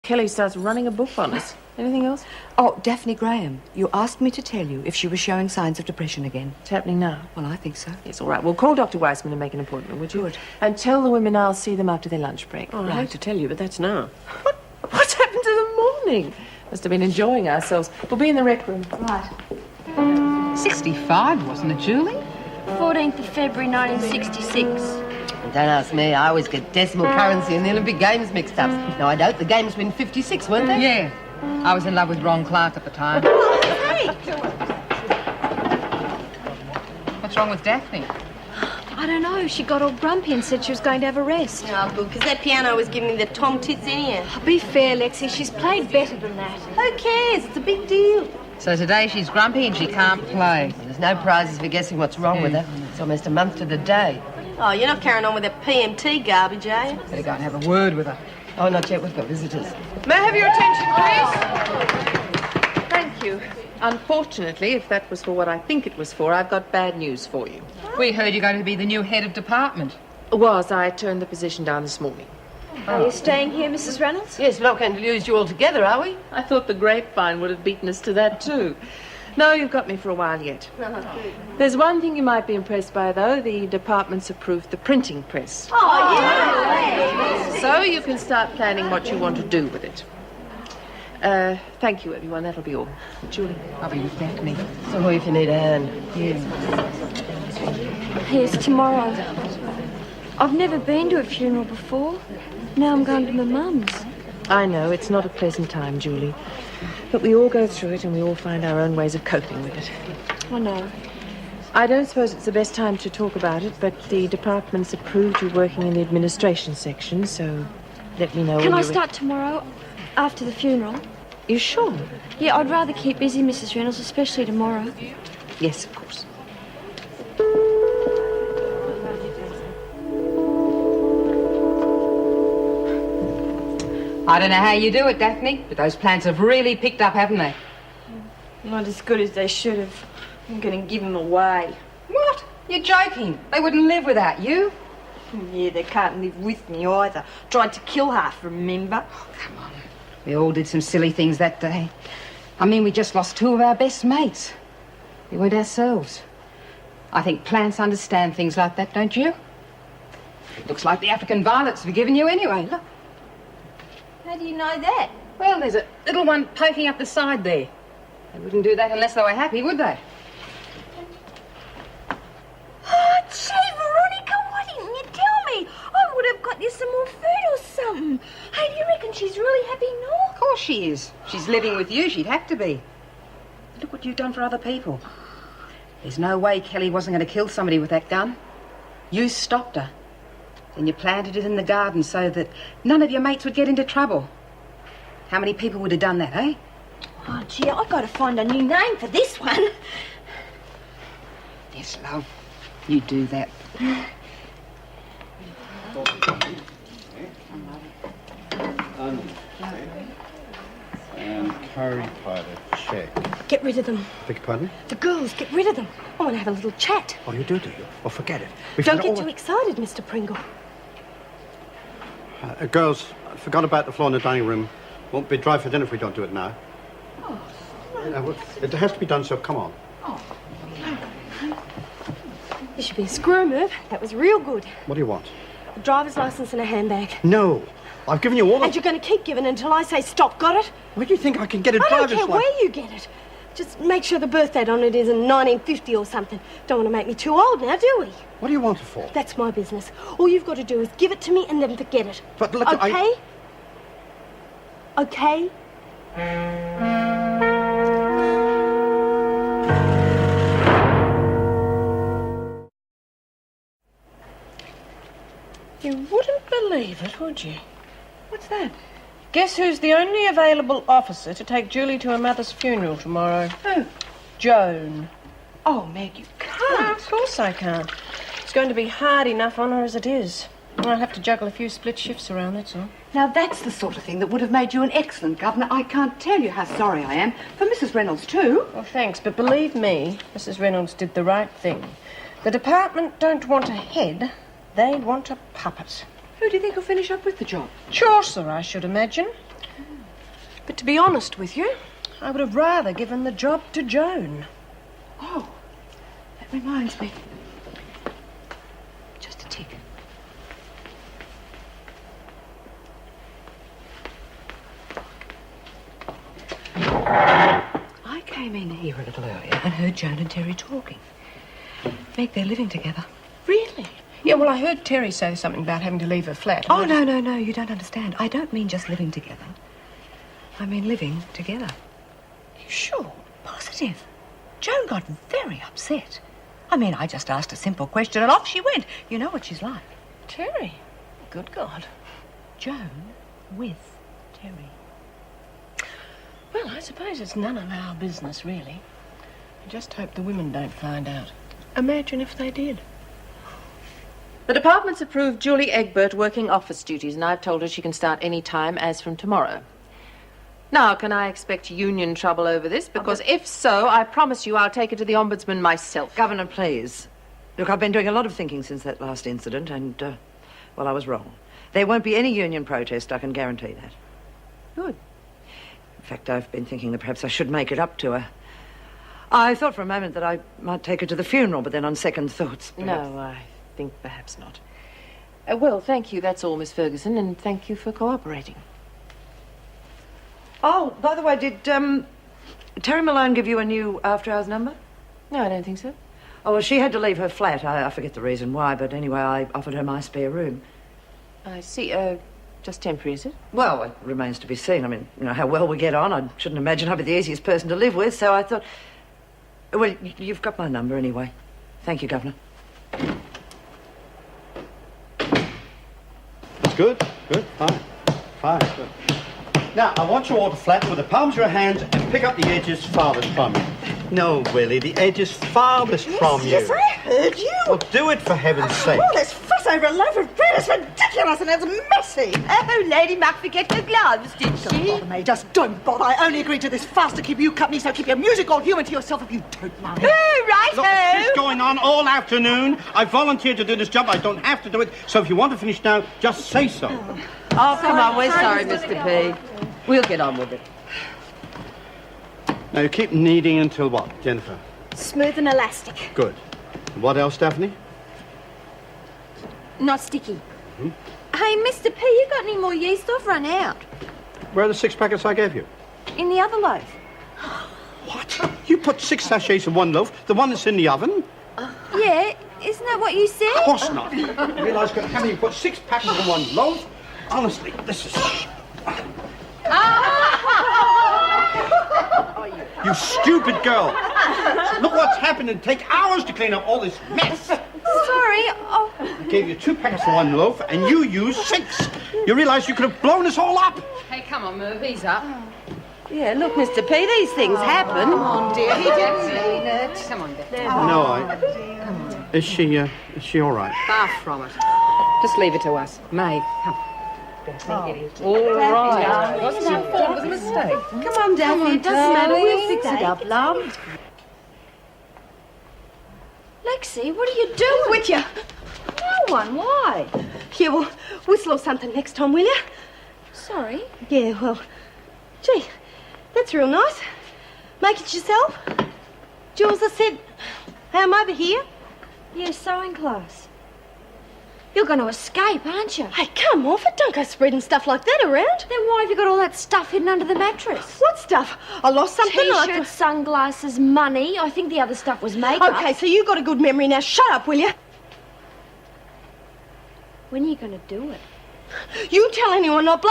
Kelly starts running a book on us. Anything else? Oh, Daphne Graham, you asked me to tell you if she was showing signs of depression again. It's happening now. Well, I think so. Yes, all right. Well, call Dr. Weissman and make an appointment, would you? Good. And tell the women I'll see them after their lunch break. Oh, I hate to tell you, but that's now. What's happened to the morning? Must have been enjoying ourselves. We'll be in the rec room. Right. 65, wasn't it, Julie? 14th of February, 1966. Don't ask me. I always get decimal currency and the Olympic Games mixed up. No, I don't. The Games were in 56, weren't they? Yeah. I was in love with Ron Clark at the time. Hey! What's wrong with Daphne? I don't know. She got all grumpy and said she was going to have a rest. Oh, good, because that piano was giving me the tom tits anyhow. Be fair, Lexi. She's played better than that. Who cares? It's a big deal. So today she's grumpy and she can't play. There's no prizes for guessing what's wrong with her. It's almost a month to the day. Oh, you're not carrying on with that PMT garbage, are you? Better go and have a word with her. Oh, not yet. We've got visitors. May I have your attention, please? Thank you. Unfortunately, if that was for what I think it was for, I've got bad news for you. We heard you're going to be the new head of department. I turned the position down this morning. Are you staying here, Mrs. Reynolds? Yes, we're not going to lose you altogether, are we? I thought the grapevine would have beaten us to that, too. No, you've got me for a while yet. There's one thing you might be impressed by, though. The department's approved the printing press. Oh, yeah! So you can start planning what you want to do with it. Thank you, everyone. That'll be all. Julie. I'll be with Daphne. So if you need a hand. Yes, tomorrow. I've never been to a funeral before. Now I'm going to my mum's. I know, it's not a pleasant time, Julie. But we all go through it and we all find our own ways of coping with it. I know. I don't suppose it's the best time to talk about it, but the department's approved you working in the administration section, so let me know when Can I you're start tomorrow, after the funeral? You sure? Yeah, I'd rather keep busy, Mrs. Reynolds, especially tomorrow. Yes, of course. I don't know how you do it, Daphne, but those plants have really picked up, haven't they? Not as good as they should have. I'm going to give them away. What? You're joking. They wouldn't live without you. Yeah, they can't live with me either. Tried to kill half, remember? Oh, come on. We all did some silly things that day. I mean, we just lost two of our best mates. We weren't ourselves. I think plants understand things like that, don't you? Looks like the African violets were giving you anyway. Look. How do you know that? Well, there's a little one poking up the side there. They wouldn't do that unless they were happy, would they? Oh, gee, Veronica, why didn't you tell me? I would have got you some more food or something. Hey, do you reckon she's really happy now? Of course she is. She's living with you. She'd have to be. Look what you've done for other people. There's no way Kelly wasn't going to kill somebody with that gun. You stopped her. Then you planted it in the garden so that none of your mates would get into trouble. How many people would have done that, eh? Oh, gee, I've got to find a new name for this one. Yes, love. You do that. And curry powder, check. Get rid of them. Beg your pardon? The girls, get rid of them. I want to have a little chat. Oh, you do you? Well, forget it. Don't get too excited, Mr. Pringle. Girls, I forgot about the floor in the dining room. Won't be dry for dinner if we don't do it now. Oh. Well, it has to be done, so come on. This should be a screw move. That was real good. What do you want? A driver's license and a handbag. No. I've given you all And you're going to keep giving until I say stop, got it? Where do you think I can get a I don't driver's care license? where you get it. Just make sure the birth date on it is in 1950 or something. Don't want to make me too old now, do we? What do you want it for? That's my business. All you've got to do is give it to me and then forget it. But look, okay? Okay? You wouldn't believe it, would you? What's that? Guess who's the only available officer to take Julie to her mother's funeral tomorrow? Who? Joan. Oh, Meg, you can't. Oh, of course I can't. It's going to be hard enough on her as it is. I'll have to juggle a few split shifts around, that's all. Now, that's the sort of thing that would have made you an excellent governor. I can't tell you how sorry I am. For Mrs. Reynolds, too. Well, thanks, but believe me, Mrs. Reynolds did the right thing. The department don't want a head, they want a puppet. Who do you think will finish up with the job? Chaucer, I should imagine. But to be honest with you, I would have rather given the job to Joan. Oh, that reminds me. Just a tick. I came in here a little earlier and heard Joan and Terry talking. Meg, they're living together. Really? Yeah, well, I heard Terry say something about having to leave her flat. Oh, no, you don't understand. I don't mean just living together. I mean living together. You sure? Positive. Joan got very upset. I mean, I just asked a simple question and off she went. You know what she's like. Terry? Good God. Joan with Terry. Well, I suppose it's none of our business, really. I just hope the women don't find out. Imagine if they did. The department's approved Julie Egbert working office duties, and I've told her she can start any time as from tomorrow. Now, can I expect union trouble over this? Because if so, I promise you I'll take it to the Ombudsman myself. Governor, please. Look, I've been doing a lot of thinking since that last incident, and, well, I was wrong. There won't be any union protest, I can guarantee that. Good. In fact, I've been thinking that perhaps I should make it up to her. I thought for a moment that I might take her to the funeral, but then on second thoughts... perhaps... No, I think perhaps not. Well, thank you, that's all, Miss Ferguson, and thank you for cooperating. Oh, by the way, did Terry Malone give you a new after-hours number? No, I don't think so. Oh, well, she had to leave her flat. I forget the reason why, but anyway, I offered her my spare room. I see. Just temporary, is it? Well, it remains to be seen. I mean, you know, how well we get on. I shouldn't imagine I'd be the easiest person to live with, so I thought... Well, you've got my number anyway. Thank you, Governor. Good, fine, good. Now, I want you all to flatten with the palms of your hands and pick up the edges farthest from you. No, Willie, the edges farthest from you. Yes, I heard you. Well, do it for heaven's sake. Oh, let's fuss over a loaf of bread. It's ridiculous and it's messy. Oh, Lady Mac forget her gloves, did Don't bother me. Just don't bother. I only agreed to this fast to keep you company, so keep your music all human to yourself if you don't mind. Oh, right, Look, this is going on all afternoon. I volunteered to do this job. I don't have to do it. So if you want to finish now, just say so. Oh, come on, we're sorry, Mr. P. We'll get on with it. Now, you keep kneading until what, Jennifer? Smooth and elastic. Good. What else, Daphne? Not sticky. Hey, Mr. P, you got any more yeast? I've run out. Where are the 6 packets I gave you? In the other loaf. What? You put 6 sachets in one loaf, the one that's in the oven? Yeah, isn't that what you said? Of course not. You realise how many you put 6 packets in one loaf? Honestly, this is... You stupid girl! Look what's happened. It'd take hours to clean up all this mess. Sorry. Oh. I gave you 2 packets in one loaf, and you used 6. You realise you could have blown us all up. Hey, come on, Merv, ease up. Yeah, look, Mr. P, these things happen. Come on, dear. He didn't mean it. Come on, Beth. No, Is she all right? Far from it. Just leave it to us. May, come. All right. Wasn't your fault. It was a mistake. Come on, Daphne. It doesn't matter. We'll fix it up, love. Lexi, what are you doing? With you. No one. Why? Yeah, well, whistle or something next time, will you? Sorry. Yeah, well, gee, that's real nice. Make it yourself. Jules, I said, hey, I'm over here. Yeah, sewing class. You're going to escape, aren't you? Hey, come off it. Don't go spreading stuff like that around. Then why have you got all that stuff hidden under the mattress? What stuff? I lost something. T-shirts, sunglasses, money. I think the other stuff was makeup. Okay, so you got a good memory now. Shut up, will you? When are you going to do it? You tell anyone not